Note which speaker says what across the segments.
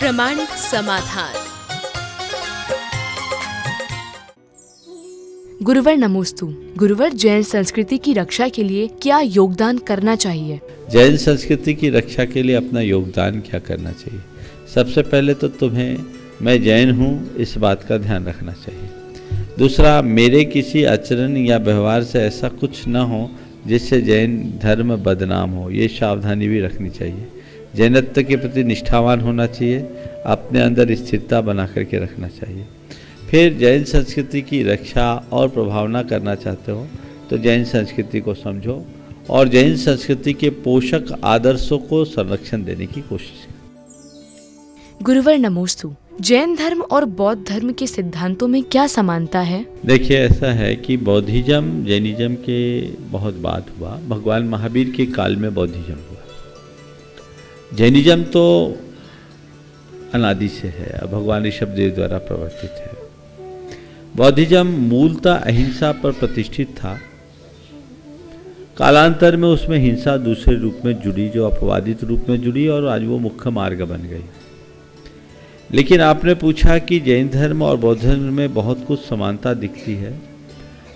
Speaker 1: प्रामाणिक समाधान। गुरुवर नमोस्तु। गुरुवर, जैन संस्कृति की रक्षा के लिए क्या योगदान करना चाहिए?
Speaker 2: जैन संस्कृति की रक्षा के लिए अपना योगदान क्या करना चाहिए? सबसे पहले तो तुम्हें मैं जैन हूँ इस बात का ध्यान रखना चाहिए। दूसरा, मेरे किसी आचरण या व्यवहार से ऐसा कुछ न हो जिससे जैन धर्म बदनाम हो, ये सावधानी भी रखनी चाहिए। जैनत्व के प्रति निष्ठावान होना चाहिए, अपने अंदर स्थिरता बना करके रखना चाहिए। फिर जैन संस्कृति की रक्षा और प्रभावना करना चाहते हो तो जैन संस्कृति को समझो और जैन संस्कृति के पोषक आदर्शों को संरक्षण देने की कोशिश करो।
Speaker 1: गुरुवर नमोस्तु। जैन धर्म और बौद्ध धर्म के सिद्धांतों में क्या समानता है?
Speaker 2: देखिए, ऐसा है कि बौद्धिज्म जैनिज्म के बहुत बाद हुआ। भगवान महावीर के काल में बौद्धिज्म हुआ। जैनिज्म तो अनादि से है, भगवान ऋषभदेव द्वारा प्रवर्तित है। बौद्धिज्म मूलतः अहिंसा पर प्रतिष्ठित था। कालांतर में उसमें हिंसा दूसरे रूप में जुड़ी, जो अपवादित रूप में जुड़ी, और आज वो मुख्य मार्ग बन गई। लेकिन आपने पूछा कि जैन धर्म और बौद्ध धर्म में बहुत कुछ समानता दिखती है।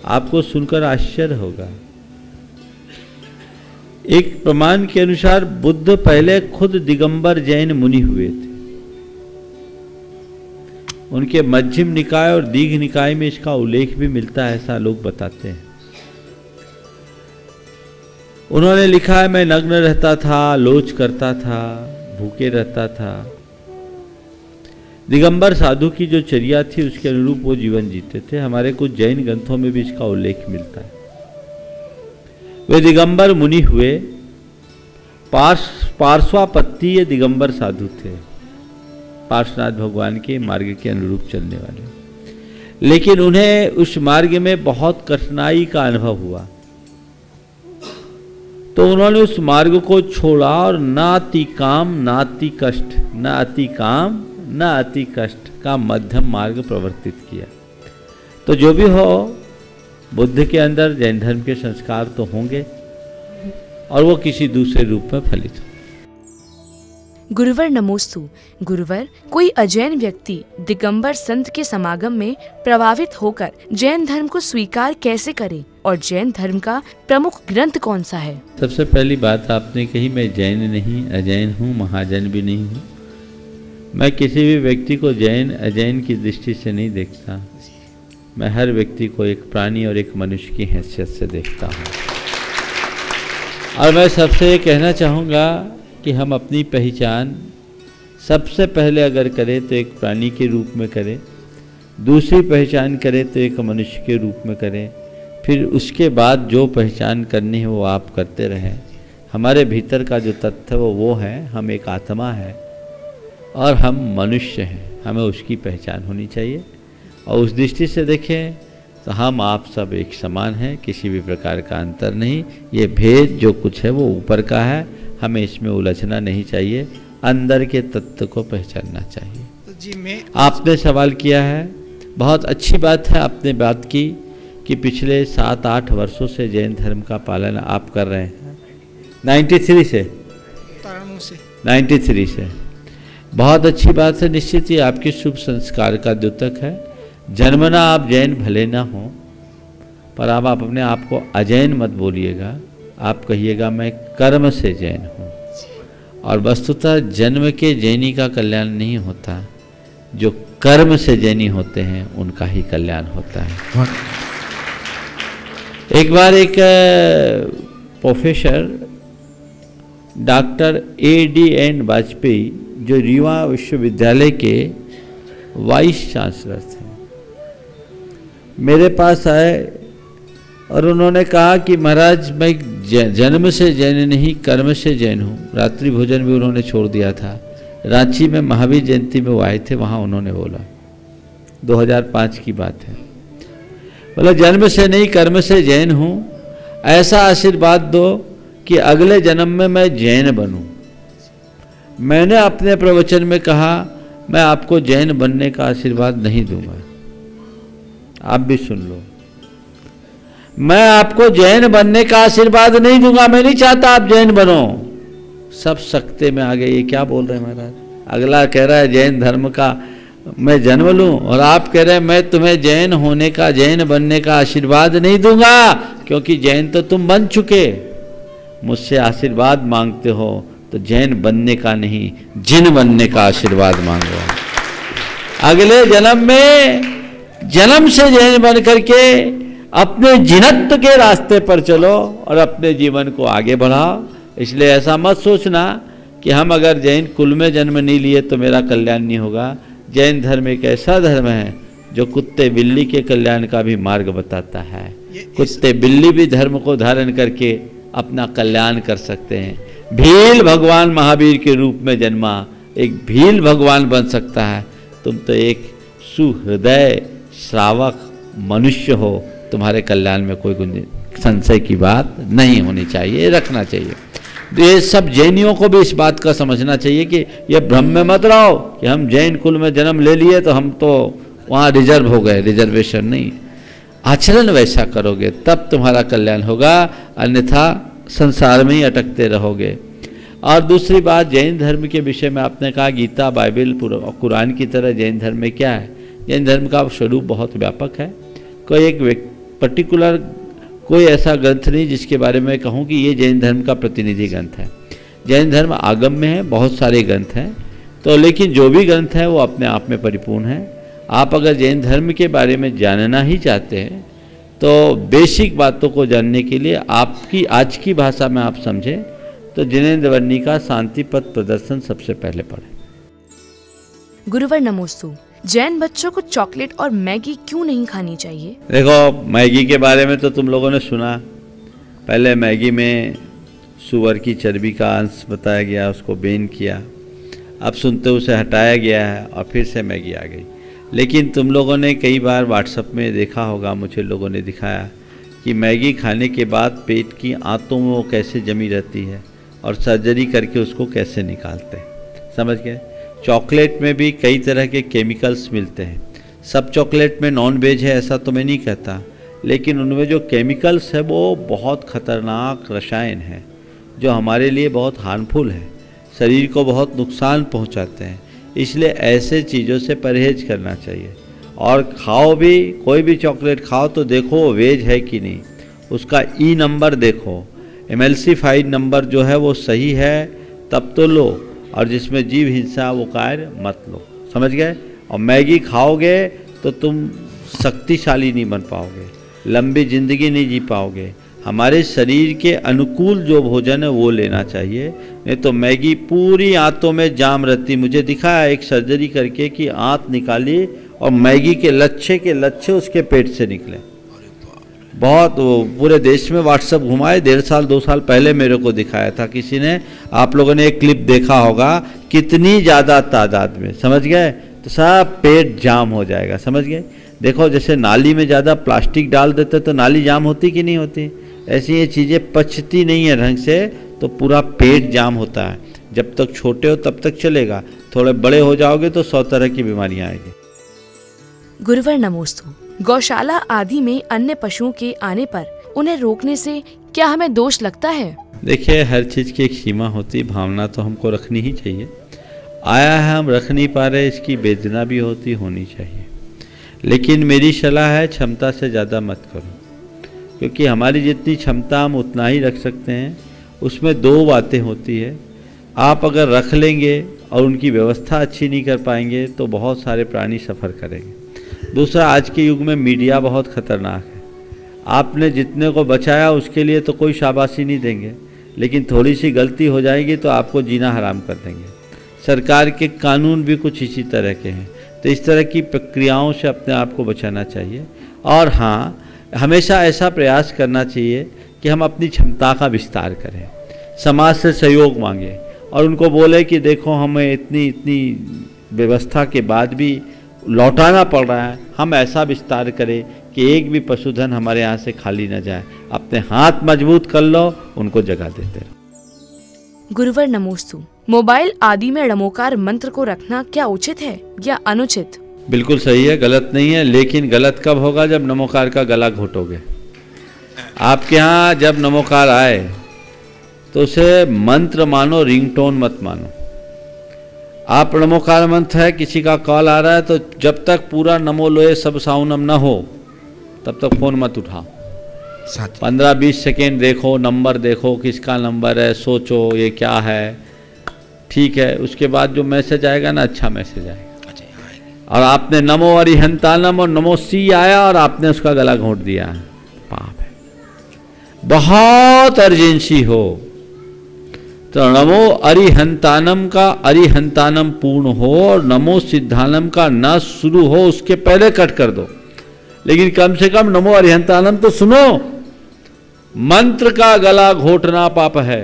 Speaker 2: आपको सुनकर आश्चर्य होगा। एक प्रमाण के अनुसार बुद्ध पहले खुद दिगंबर जैन मुनि हुए थे। उनके मध्यम निकाय और दीघ निकाय में इसका उल्लेख भी मिलता है, ऐसा लोग बताते हैं। उन्होंने लिखा है, मैं नग्न रहता था, लोच करता था, भूखे रहता था। दिगंबर साधु की जो चर्या थी उसके अनुरूप वो जीवन जीते थे। हमारे कुछ जैन ग्रंथों में भी इसका उल्लेख मिलता है। वे दिगंबर मुनि हुए। पार्श्वापत्तीय दिगंबर साधु थे, पार्श्वनाथ भगवान के मार्ग के अनुरूप चलने वाले। लेकिन उन्हें उस मार्ग में बहुत कठिनाई का अनुभव हुआ, तो उन्होंने उस मार्ग को छोड़ा और न अति काम न अति कष्ट, न अति काम न अति कष्ट का मध्यम मार्ग प्रवर्तित किया। तो जो भी हो, बुद्ध के अंदर जैन धर्म के संस्कार तो होंगे और वो किसी दूसरे रूप में फलित हो।
Speaker 1: गुरुवर नमोस्तु। गुरुवर, कोई अजैन व्यक्ति दिगंबर संत के समागम में प्रभावित होकर जैन धर्म को स्वीकार कैसे करे और जैन धर्म का प्रमुख ग्रंथ कौन सा है?
Speaker 2: सबसे पहली बात आपने कही, मैं जैन नहीं अजैन हूँ, महाजन भी नहीं हूँ। मैं किसी भी व्यक्ति को जैन अजैन की दृष्टि से नहीं देखता। मैं हर व्यक्ति को एक प्राणी और एक मनुष्य की हैसियत से देखता हूँ। और मैं सबसे ये कहना चाहूँगा कि हम अपनी पहचान सबसे पहले अगर करें तो एक प्राणी के रूप में करें, दूसरी पहचान करें तो एक मनुष्य के रूप में करें, फिर उसके बाद जो पहचान करनी है वो आप करते रहें। हमारे भीतर का जो तथ्य वो है, हम एक आत्मा है और हम मनुष्य हैं। हमें उसकी पहचान होनी चाहिए और उस दृष्टि से देखें तो हम आप सब एक समान हैं, किसी भी प्रकार का अंतर नहीं। ये भेद जो कुछ है वो ऊपर का है, हमें इसमें उलझना नहीं चाहिए, अंदर के तत्व को पहचानना चाहिए। आपने सवाल किया है, बहुत अच्छी बात है आपने बात की कि पिछले 7-8 वर्षों से जैन धर्म का पालन आप कर रहे हैं। 93 से बहुत अच्छी बात है। निश्चित ही आपके शुभ संस्कार का द्योतक है। जन्मना आप जैन भले ना हो, पर आप अपने आप को अजैन मत बोलिएगा। आप कहिएगा मैं कर्म से जैन हूँ। और वस्तुतः जन्म के जैनी का कल्याण नहीं होता, जो कर्म से जैनी होते हैं उनका ही कल्याण होता है। एक बार एक प्रोफेसर डॉक्टर AD वाजपेयी, जो रीवा विश्वविद्यालय के वाइस चांसलर थे, मेरे पास आए और उन्होंने कहा कि महाराज मैं जन्म से जैन नहीं कर्म से जैन हूँ। रात्रि भोजन भी उन्होंने छोड़ दिया था। रांची में महावीर जयंती में वो आए थे, वहाँ उन्होंने बोला, 2005 की बात है, बोला जन्म से नहीं कर्म से जैन हूँ। ऐसा आशीर्वाद दो कि अगले जन्म में मैं जैन बनूं। मैंने अपने प्रवचन में कहा मैं आपको जैन बनने का आशीर्वाद नहीं दूंगा। आप भी सुन लो, मैं आपको जैन बनने का आशीर्वाद नहीं दूंगा। मैं नहीं चाहता आप जैन बनो। सब सकते में आ गए, ये क्या बोल रहे हैं महाराज, अगला कह रहा है जैन धर्म का मैं जन्म लूं, और आप कह रहे हैं मैं तुम्हें जैन होने का, जैन बनने का आशीर्वाद नहीं दूंगा, क्योंकि जैन तो तुम बन चुके। मुझसे आशीर्वाद मांगते हो तो जैन बनने का नहीं, जिन बनने का आशीर्वाद मांगो। अगले जन्म में जन्म से जैन बन करके अपने जिनत्व के रास्ते पर चलो और अपने जीवन को आगे बढ़ाओ। इसलिए ऐसा मत सोचना कि हम अगर जैन कुल में जन्म नहीं लिए तो मेरा कल्याण नहीं होगा। जैन धर्म एक ऐसा धर्म है जो कुत्ते बिल्ली के कल्याण का भी मार्ग बताता है। कुत्ते बिल्ली भी धर्म को धारण करके अपना कल्याण कर सकते हैं। भील भगवान महावीर के रूप में जन्मा, एक भील भगवान बन सकता है। तुम तो एक सुहृदय श्रावक मनुष्य हो, तुम्हारे कल्याण में कोई संशय की बात नहीं होनी चाहिए, रखना चाहिए। तो ये सब जैनियों को भी इस बात का समझना चाहिए कि ये भ्रम में मत रहो कि हम जैन कुल में जन्म ले लिए तो हम तो वहाँ रिजर्व हो गए। रिजर्वेशन नहीं, आचरण वैसा करोगे तब तुम्हारा कल्याण होगा, अन्यथा संसार में ही अटकते रहोगे। और दूसरी बात, जैन धर्म के विषय में आपने कहा गीता, बाइबल, कुरान की तरह जैन धर्म में क्या है। जैन धर्म का स्वरूप बहुत व्यापक है। कोई एक पर्टिकुलर कोई ऐसा ग्रंथ नहीं जिसके बारे में कहूँ कि ये जैन धर्म का प्रतिनिधि ग्रंथ है। जैन धर्म आगम में है, बहुत सारे ग्रंथ हैं, तो लेकिन जो भी ग्रंथ है वो अपने आप में परिपूर्ण है। आप अगर जैन धर्म के बारे में जानना ही चाहते हैं तो बेसिक बातों को जानने के लिए आपकी आज की भाषा में आप समझें तो जिनेंद्र वर्णी का शांति पथ प्रदर्शन सबसे पहले पढ़ें।
Speaker 1: गुरुवर नमोस्तु, जैन बच्चों को चॉकलेट और मैगी क्यों नहीं खानी चाहिए?
Speaker 2: देखो, मैगी के बारे में तो तुम लोगों ने सुना। पहले मैगी में सूअर की चर्बी का अंश बताया गया, उसको बैन किया। अब सुनते उसे हटाया गया है और फिर से मैगी आ गई। लेकिन तुम लोगों ने कई बार व्हाट्सएप में देखा होगा, मुझे लोगों ने दिखाया कि मैगी खाने के बाद पेट की आंतों में वो कैसे जमी रहती है और सर्जरी करके उसको कैसे निकालते हैं। समझ गए? चॉकलेट में भी कई तरह के केमिकल्स मिलते हैं। सब चॉकलेट में नॉन वेज है ऐसा तो मैं नहीं कहता, लेकिन उनमें जो केमिकल्स है वो बहुत ख़तरनाक रसायन है जो हमारे लिए बहुत हार्मफुल है, शरीर को बहुत नुकसान पहुंचाते हैं। इसलिए ऐसे चीज़ों से परहेज करना चाहिए। और खाओ भी, कोई भी चॉकलेट खाओ तो देखो वेज है कि नहीं, उसका ई नंबर देखो, एमएलसी-5 नंबर जो है वो सही है तब तो लो, और जिसमें जीव हिंसा वो कार्य मत लो। समझ गए? और मैगी खाओगे तो तुम शक्तिशाली नहीं बन पाओगे, लंबी जिंदगी नहीं जी पाओगे। हमारे शरीर के अनुकूल जो भोजन है वो लेना चाहिए, नहीं तो मैगी पूरी आंतों में जाम रहती। मुझे दिखाया एक सर्जरी करके कि आंत निकाली और मैगी के लच्छे उसके पेट से निकले। बहुत पूरे देश में व्हाट्सएप घुमाए, 1.5 साल 2 साल पहले मेरे को दिखाया था किसी ने। आप लोगों ने एक क्लिप देखा होगा, कितनी ज़्यादा तादाद में। समझ गए? तो सब पेट जाम हो जाएगा। समझ गए? देखो, जैसे नाली में ज़्यादा प्लास्टिक डाल देते तो नाली जाम होती कि नहीं होती, ऐसी ये चीज़ें पचती नहीं है ढंग से तो पूरा पेट जाम होता है। जब तक छोटे हो तब तक चलेगा, थोड़े बड़े हो जाओगे तो 100 तरह की बीमारियाँ आएगी।
Speaker 1: गुरुवर नमोस्तु, गौशाला आदि में अन्य पशुओं के आने पर उन्हें रोकने से क्या हमें दोष लगता है?
Speaker 2: देखिए, हर चीज़ की एक सीमा होती, भावना तो हमको रखनी ही चाहिए। आया है, हम रख नहीं पा रहे, इसकी वेदना भी होनी चाहिए। लेकिन मेरी सलाह है क्षमता से ज़्यादा मत करो, क्योंकि हमारी जितनी क्षमता हम उतना ही रख सकते हैं। उसमें 2 बातें होती है, आप अगर रख लेंगे और उनकी व्यवस्था अच्छी नहीं कर पाएंगे तो बहुत सारे प्राणी सफ़र करेंगे। दूसरा, आज के युग में मीडिया बहुत ख़तरनाक है। आपने जितने को बचाया उसके लिए तो कोई शाबाशी नहीं देंगे, लेकिन थोड़ी सी गलती हो जाएगी तो आपको जीना हराम कर देंगे। सरकार के कानून भी कुछ इसी तरह के हैं, तो इस तरह की प्रक्रियाओं से अपने आप को बचाना चाहिए। और हाँ, हमेशा ऐसा प्रयास करना चाहिए कि हम अपनी क्षमता का विस्तार करें, समाज से सहयोग मांगें और उनको बोले कि देखो हमें इतनी व्यवस्था के बाद भी लौटाना पड़ रहा है, हम ऐसा विस्तार करें कि एक भी पशुधन हमारे यहाँ से खाली न जाए। अपने हाथ मजबूत कर लो, उनको जगह देते रहो।
Speaker 1: गुरुवर नमोस्तु, मोबाइल आदि में ड़मोकार मंत्र को रखना क्या उचित है या अनुचित?
Speaker 2: बिल्कुल सही है, गलत नहीं है। लेकिन गलत कब होगा? जब नमोकार का गला घोटोगे। आपके यहाँ जब नमोकार आए तो उसे मंत्र मानो, रिंगटोन मत मानो। आप नमोकार मंत्र है, किसी का कॉल आ रहा है तो जब तक पूरा नमो लोए सब साउनम न हो तब तक फ़ोन मत उठाओ। 15-20 सेकेंड देखो, नंबर देखो किसका नंबर है, सोचो ये क्या है, ठीक है। उसके बाद जो मैसेज आएगा ना, अच्छा मैसेज आएगा। और आपने नमो अरिहंतानम और नमो सी आया और आपने उसका गला घोंट दिया, पाप है। बहुत अर्जेंसी हो तो नमो अरिहंतानम का अरिहंतानम पूर्ण हो और नमो सिद्धानम का न शुरू हो उसके पहले कट कर दो। लेकिन कम से कम नमो अरिहंतानम तो सुनो। मंत्र का गला घोटना पाप है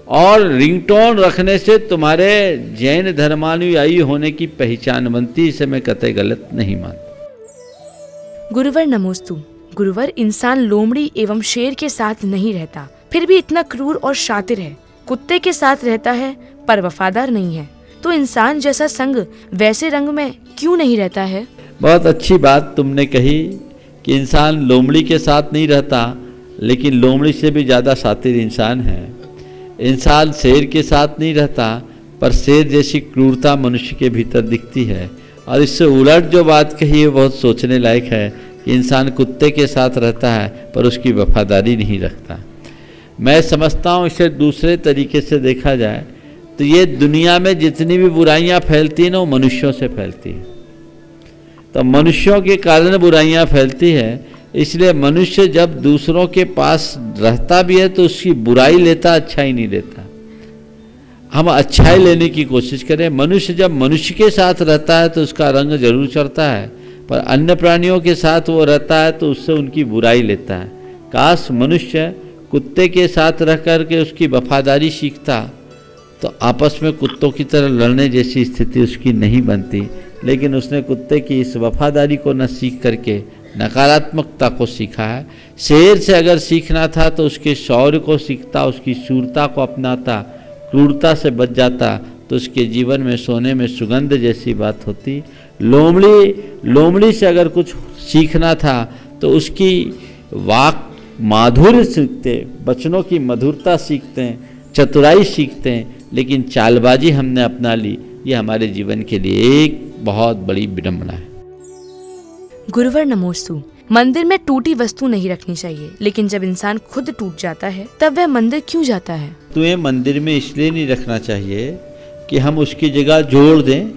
Speaker 2: और रिंगटोन रखने से तुम्हारे जैन धर्मानुयायी होने की पहचान बनती। इसे मैं कतई गलत नहीं मानता।
Speaker 1: गुरुवर नमोस्तु। गुरुवर, इंसान लोमड़ी एवं शेर के साथ नहीं रहता, फिर भी इतना क्रूर और शातिर है। कुत्ते के साथ रहता है पर वफादार नहीं है, तो इंसान जैसा संग वैसे रंग में क्यों नहीं रहता है?
Speaker 2: बहुत अच्छी बात तुमने कही कि इंसान लोमड़ी के साथ नहीं रहता, लेकिन लोमड़ी से भी ज़्यादा शातिर इंसान है। इंसान शेर के साथ नहीं रहता, पर शेर जैसी क्रूरता मनुष्य के भीतर दिखती है। और इससे उलट जो बात कही है बहुत सोचने लायक है कि इंसान कुत्ते के साथ रहता है पर उसकी वफादारी नहीं रखता। मैं समझता हूँ इसे दूसरे तरीके से देखा जाए तो ये दुनिया में जितनी भी बुराइयाँ फैलती हैं ना, वो मनुष्यों से फैलती है। तो मनुष्यों के कारण बुराइयाँ फैलती है, इसलिए मनुष्य जब दूसरों के पास रहता भी है तो उसकी बुराई लेता, अच्छाई नहीं लेता। हम अच्छाई लेने की कोशिश करें। मनुष्य जब मनुष्य के साथ रहता है तो उसका रंग जरूर चढ़ता है, पर अन्य प्राणियों के साथ वो रहता है तो उससे उनकी बुराई लेता है। काश मनुष्य कुत्ते के साथ रह कर के उसकी वफादारी सीखता तो आपस में कुत्तों की तरह लड़ने जैसी स्थिति उसकी नहीं बनती। लेकिन उसने कुत्ते की इस वफादारी को न सीख करके नकारात्मकता को सीखा है। शेर से अगर सीखना था तो उसके शौर्य को सीखता, उसकी शूरता को अपनाता, क्रूरता से बच जाता तो उसके जीवन में सोने में सुगंध जैसी बात होती। लोमड़ी से अगर कुछ सीखना था तो उसकी वाक माधुर्य सीखते, वचनों की मधुरता सीखते हैं, चतुराई सीखते हैं। लेकिन चालबाजी हमने अपना ली, ये हमारे जीवन के लिए एक बहुत बड़ी विडंबना है।
Speaker 1: गुरुवर नमोस्तु। मंदिर में टूटी वस्तु नहीं रखनी चाहिए, लेकिन जब इंसान खुद टूट जाता है तब वह मंदिर क्यों जाता है?
Speaker 2: तुम्हें मंदिर में इसलिए नहीं रखना चाहिए कि हम उसकी जगह जोड़ दें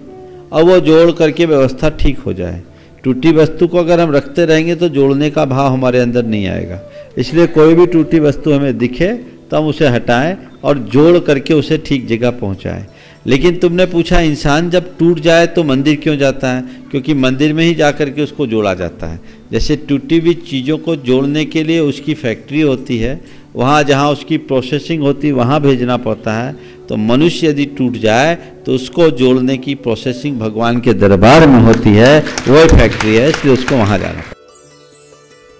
Speaker 2: और वो जोड़ करके व्यवस्था ठीक हो जाए। टूटी वस्तु को अगर हम रखते रहेंगे तो जोड़ने का भाव हमारे अंदर नहीं आएगा। इसलिए कोई भी टूटी वस्तु हमें दिखे तो हम उसे हटाएं और जोड़ करके उसे ठीक जगह पहुंचाएं। लेकिन तुमने पूछा इंसान जब टूट जाए तो मंदिर क्यों जाता है? क्योंकि मंदिर में ही जा कर के उसको जोड़ा जाता है। जैसे टूटी हुई चीज़ों को जोड़ने के लिए उसकी फैक्ट्री होती है, वहाँ जहाँ उसकी प्रोसेसिंग होती है वहाँ भेजना पड़ता है। तो मनुष्य यदि टूट जाए तो उसको जोड़ने की प्रोसेसिंग भगवान के दरबार में होती है, वही फैक्ट्री है, इसलिए उसको वहाँ जाना।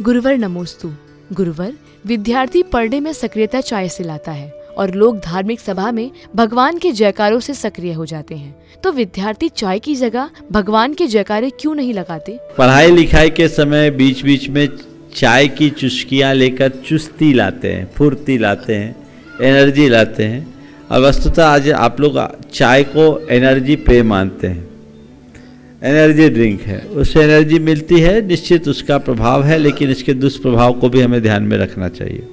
Speaker 1: गुरुवर नमोस्तु। गुरुवर, विद्यार्थी पढ़ने में सक्रियता चाय से लाता है और लोग धार्मिक सभा में भगवान के जयकारों से सक्रिय हो जाते हैं, तो विद्यार्थी चाय की जगह भगवान के जयकारे क्यों नहीं लगाते?
Speaker 2: पढ़ाई लिखाई के समय बीच बीच में चाय की चुस्कियाँ लेकर चुस्ती लाते हैं, फुर्ती लाते हैं, एनर्जी लाते हैं। और वस्तुतः आज आप लोग चाय को एनर्जी पेय मानते हैं, एनर्जी ड्रिंक है, उससे एनर्जी मिलती है, निश्चित उसका प्रभाव है, लेकिन इसके दुष्प्रभाव को भी हमें ध्यान में रखना चाहिए।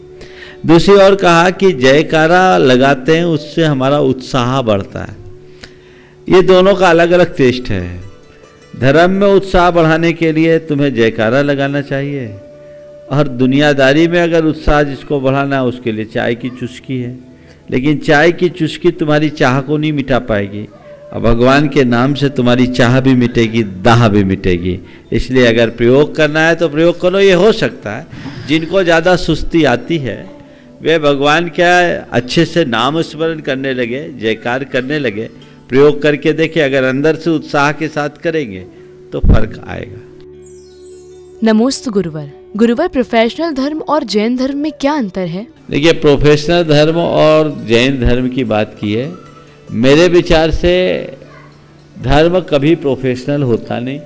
Speaker 2: दूसरी ओर कहा कि जयकारा लगाते हैं उससे हमारा उत्साह बढ़ता है। ये दोनों का अलग अलग टेस्ट है। धर्म में उत्साह बढ़ाने के लिए तुम्हें जयकारा लगाना चाहिए, और दुनियादारी में अगर उत्साह जिसको बढ़ाना है उसके लिए चाय की चुस्की है। लेकिन चाय की चुस्की तुम्हारी चाह को नहीं मिटा पाएगी, और भगवान के नाम से तुम्हारी चाह भी मिटेगी, दाह भी मिटेगी। इसलिए अगर प्रयोग करना है तो प्रयोग करो। ये हो सकता है जिनको ज़्यादा सुस्ती आती है वे भगवान क्या अच्छे से नाम स्मरण करने लगे, जयकार करने लगे, प्रयोग करके देखें। अगर अंदर से उत्साह के साथ करेंगे तो फर्क आएगा।
Speaker 1: नमोस्तु गुरुवर। गुरुवर, प्रोफेशनल धर्म और जैन धर्म में क्या अंतर है?
Speaker 2: देखिए, प्रोफेशनल धर्म और जैन धर्म की बात की है। मेरे विचार से धर्म कभी प्रोफेशनल होता नहीं,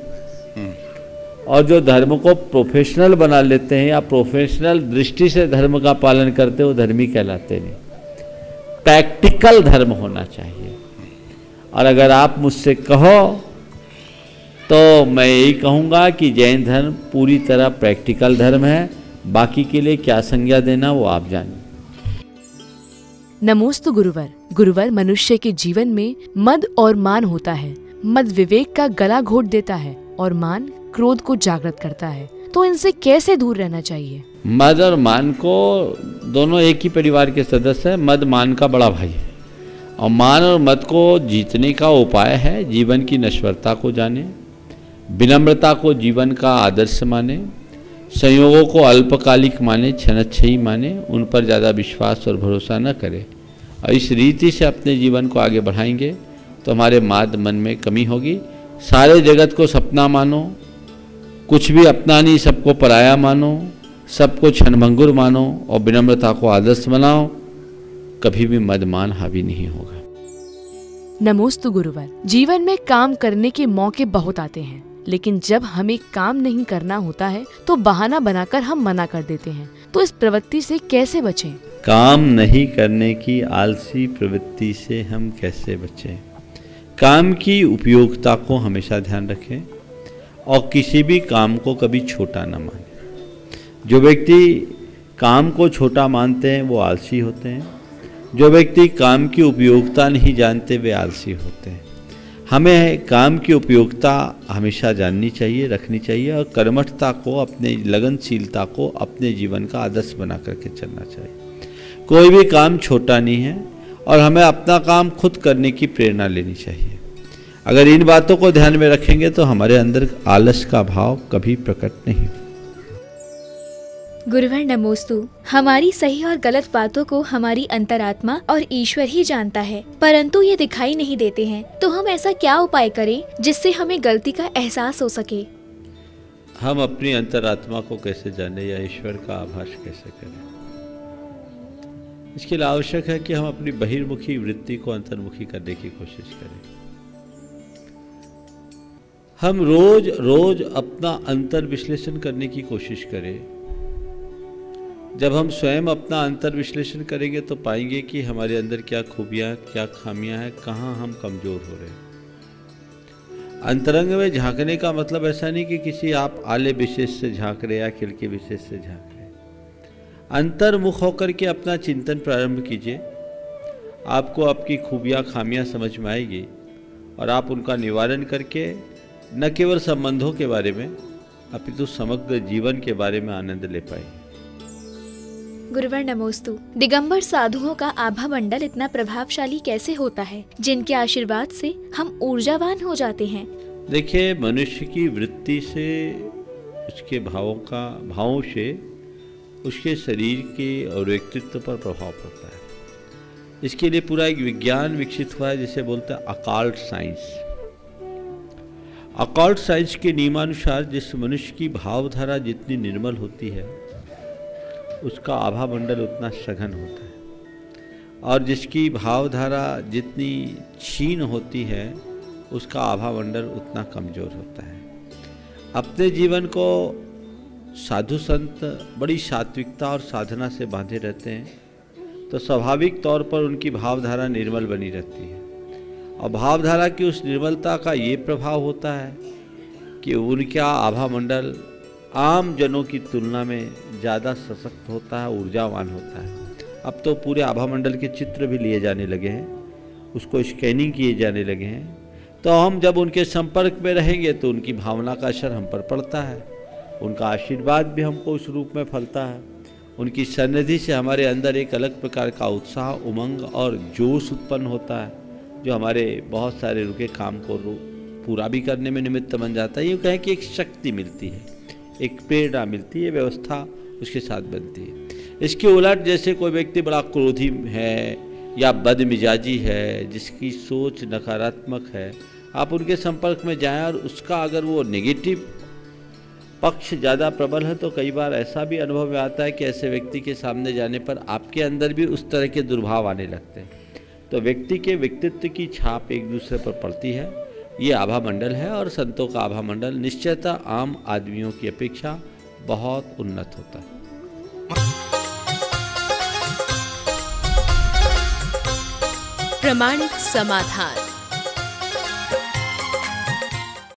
Speaker 2: और जो धर्म को प्रोफेशनल बना लेते हैं या प्रोफेशनल दृष्टि से धर्म का पालन करते हैं वो धर्मी कहलाते नहीं। प्रैक्टिकल धर्म होना चाहिए। और अगर आप मुझसे कहो तो मैं यही कहूँगा कि जैन धर्म पूरी तरह प्रैक्टिकल धर्म है। बाकी के लिए क्या संज्ञा देना वो आप जानें।
Speaker 1: नमोस्तु गुरुवर। गुरुवर, मनुष्य के जीवन में मद और मान होता है। मद विवेक का गला घोट देता है और मान क्रोध को जागृत करता है, तो इनसे कैसे दूर रहना चाहिए?
Speaker 2: मद और मान को दोनों एक ही परिवार के सदस्य हैं। मद मान का बड़ा भाई है और मान और मद को जीतने का उपाय है जीवन की नश्वरता को जाने, विनम्रता को जीवन का आदर्श माने, संयोगों को अल्पकालिक माने, क्षणक्षयी माने, उन पर ज़्यादा विश्वास और भरोसा न करें। और इस रीति से अपने जीवन को आगे बढ़ाएंगे तो हमारे माद मन में कमी होगी। सारे जगत को सपना मानो, कुछ भी अपना नहीं, सबको पराया मानो, सबको क्षणभंगुर मानो और विनम्रता को आदर्श बनाओ। कभी भी मदमान हावी नहीं होगा।
Speaker 1: नमोस्तु गुरुवर। जीवन में काम करने के मौके बहुत आते हैं, लेकिन जब हमें काम नहीं करना होता है तो बहाना बनाकर हम मना कर देते हैं, तो इस प्रवृत्ति से कैसे बचें?
Speaker 2: काम नहीं करने की आलसी प्रवृत्ति से हम कैसे बचें? काम की उपयोगिता को हमेशा ध्यान रखें और किसी भी काम को कभी छोटा न मानें। जो व्यक्ति काम को छोटा मानते हैं वो आलसी होते हैं। जो व्यक्ति काम की उपयोगिता नहीं जानते वे आलसी होते हैं। हमें काम की उपयोगिता हमेशा जाननी चाहिए, रखनी चाहिए और कर्मठता को, अपने लगनशीलता को अपने जीवन का आदर्श बना करके चलना चाहिए। कोई भी काम छोटा नहीं है और हमें अपना काम खुद करने की प्रेरणा लेनी चाहिए। अगर इन बातों को ध्यान में रखेंगे तो हमारे अंदर आलस का भाव कभी प्रकट नहीं होगा।
Speaker 3: गुरुवर नमोस्तु। हमारी सही और गलत बातों को हमारी अंतरात्मा और ईश्वर ही जानता है, परंतु ये दिखाई नहीं देते हैं। तो हम ऐसा क्या उपाय करें जिससे हमें गलती का एहसास हो सके?
Speaker 2: हम अपनी अंतरात्मा को कैसे जाने या ईश्वर का आभास कैसे करें? इसके लिए आवश्यक है कि हम अपनी बहिर्मुखी वृत्ति को अंतर्मुखी करने की कोशिश करें। हम रोज रोज अपना अंतर विश्लेषण करने की कोशिश करें। जब हम स्वयं अपना अंतर विश्लेषण करेंगे तो पाएंगे कि हमारे अंदर क्या खूबियां, क्या खामियां हैं, कहाँ हम कमजोर हो रहे हैं। अंतरंग में झांकने का मतलब ऐसा नहीं कि किसी आप आले विशेष से झांक रहे या खिड़की विशेष से झांक रहे। अंतर्मुख होकर के अपना चिंतन प्रारंभ कीजिए। आपको आपकी खूबियां, खामियां समझ में आएगी और आप उनका निवारण करके न केवल संबंधों के बारे में अपितु समग्र जीवन के बारे में आनंद ले पाएंगे।
Speaker 3: गुरुवर नमोस्तु। दिगंबर साधुओं का आभा मंडल इतना प्रभावशाली कैसे होता है, जिनके आशीर्वाद से हम ऊर्जावान हो जाते हैं?
Speaker 2: देखिए, मनुष्य की वृत्ति से, उसके भावों से उसके शरीर के और व्यक्तित्व पर प्रभाव पड़ता है। इसके लिए पूरा एक विज्ञान विकसित हुआ है जिसे बोलते हैं अकाल्ट साइंस। अकाल्ट साइंस के नियमानुसार जिस मनुष्य की भावधारा जितनी निर्मल होती है उसका आभा मंडल उतना सघन होता है, और जिसकी भावधारा जितनी क्षीण होती है उसका आभा मंडल उतना कमजोर होता है। अपने जीवन को साधु संत बड़ी सात्विकता और साधना से बांधे रहते हैं तो स्वाभाविक तौर पर उनकी भावधारा निर्मल बनी रहती है, और भावधारा की उस निर्मलता का ये प्रभाव होता है कि उनका आभा मंडल आम जनों की तुलना में ज़्यादा सशक्त होता है, ऊर्जावान होता है। अब तो पूरे आभा मंडल के चित्र भी लिए जाने लगे हैं, उसको स्कैनिंग किए जाने लगे हैं। तो हम जब उनके संपर्क में रहेंगे तो उनकी भावना का असर हम पर पड़ता है, उनका आशीर्वाद भी हमको उस रूप में फलता है। उनकी सन्निधि से हमारे अंदर एक अलग प्रकार का उत्साह, उमंग और जोश उत्पन्न होता है, जो हमारे बहुत सारे रुके काम को पूरा भी करने में निमित्त बन जाता है। ये कहें कि एक शक्ति मिलती है, एक प्रेरणा मिलती है, व्यवस्था उसके साथ बनती है। इसके उलट जैसे कोई व्यक्ति बड़ा क्रोधी है या बदमिजाजी है, जिसकी सोच नकारात्मक है, आप उनके संपर्क में जाएं और उसका अगर वो नेगेटिव पक्ष ज़्यादा प्रबल है तो कई बार ऐसा भी अनुभव में आता है कि ऐसे व्यक्ति के सामने जाने पर आपके अंदर भी उस तरह के दुर्भाव आने लगते हैं। तो व्यक्ति के व्यक्तित्व की छाप एक दूसरे पर पड़ती है। ये आभा मंडल है और संतों का आभा मंडल निश्चयता आम आदमियों की अपेक्षा बहुत उन्नत होता है।
Speaker 4: प्रामाणिक समाधान।